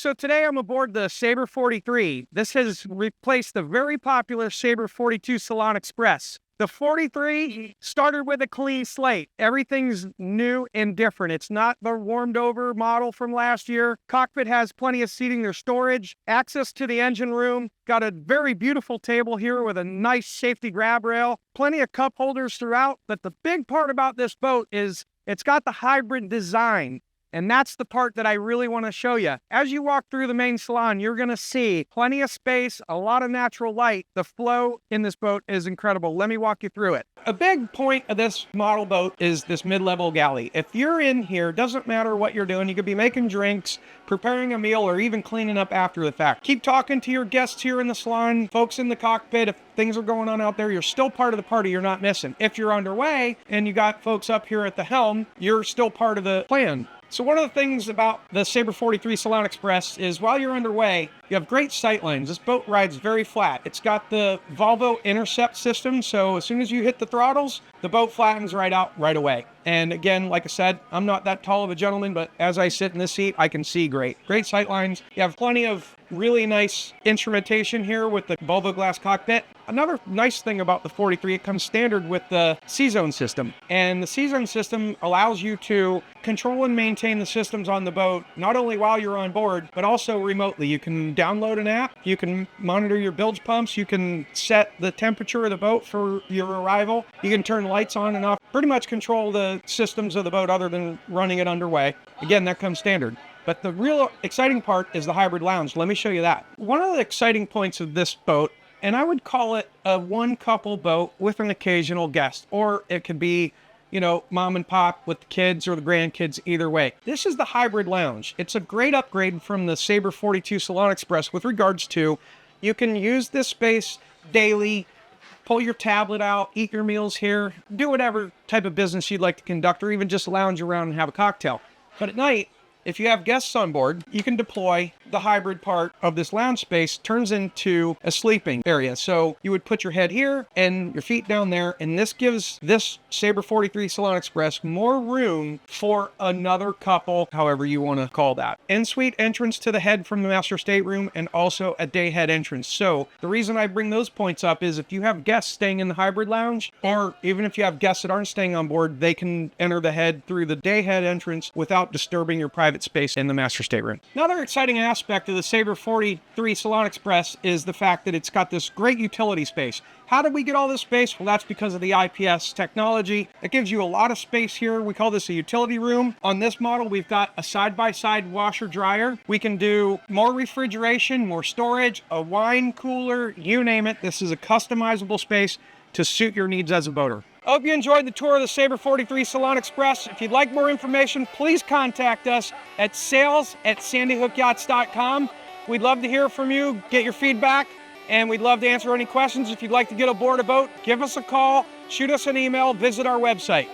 So today I'm aboard the Sabre 43. This has replaced the very popular Sabre 42 Salon Express. The 43 started with a clean slate. Everything's new and different. It's not the warmed over model from last year. Cockpit has plenty of seating, there's storage, access to the engine room. Got a very beautiful table here with a nice safety grab rail. Plenty of cup holders throughout. But the big part about this boat is it's got the hybrid design. And that's the part that I really want to show you. As you walk through the main salon, you're going to see plenty of space, a lot of natural light. The flow in this boat is incredible. Let me walk you through it. A big point of this model boat is this mid-level galley. If you're in here, doesn't matter what you're doing. You could be making drinks, preparing a meal, or even cleaning up after the fact. Keep talking to your guests here in the salon, folks in the cockpit. If things are going on out there, you're still part of the party. You're not missing. If you're underway and you got folks up here at the helm, you're still part of the plan. So one of the things about the Sabre 43 Salon Express is while you're underway, you have great sight lines. This boat rides very flat. It's got the Volvo intercept system, so as soon as you hit the throttles, the boat flattens right out right away. And again, like I said, I'm not that tall of a gentleman, but as I sit in this seat, I can see great. Great sight lines. You have plenty of really nice instrumentation here with the Volvo glass cockpit. Another nice thing about the 43, it comes standard with the C-Zone system. And the C-Zone system allows you to control and maintain the systems on the boat, not only while you're on board, but also remotely. You can download an app, you can monitor your bilge pumps, you can set the temperature of the boat for your arrival, you can turn lights on and off, pretty much control the systems of the boat other than running it underway. Again, that comes standard. But the real exciting part is the hybrid lounge. Let me show you that. One of the exciting points of this boat, and I would call it a one couple boat with an occasional guest, or it could be, you know, mom and pop with the kids or the grandkids, either way. This is the hybrid lounge. It's a great upgrade from the Sabre 42 Salon Express with regards to you can use this space daily, pull your tablet out, eat your meals here, do whatever type of business you'd like to conduct, or even just lounge around and have a cocktail. But at night, if you have guests on board, you can deploy the hybrid part of this lounge space turns into a sleeping area. So you would put your head here and your feet down there, and this gives this Sabre 43 Salon Express more room for another couple, however you want to call that. En-suite entrance to the head from the master stateroom, and also a day head entrance. So the reason I bring those points up is if you have guests staying in the hybrid lounge, or even if you have guests that aren't staying on board, they can enter the head through the day head entrance without disturbing your private space in the master stateroom. Another exciting aspect of the Sabre 43 Salon Express is the fact that it's got this great utility space. How did we get all this space? Well, that's because of the IPS technology. It gives you a lot of space here. We call this a utility room. On this model, we've got a side-by-side washer dryer. We can do more refrigeration, more storage, a wine cooler, you name it. This is a customizable space to suit your needs as a boater. I hope you enjoyed the tour of the Sabre 43 Salon Express. If you'd like more information, please contact us at sales@sandyhookyachts.com. We'd love to hear from you, get your feedback, and we'd love to answer any questions. If you'd like to get aboard a boat, give us a call, shoot us an email, visit our website.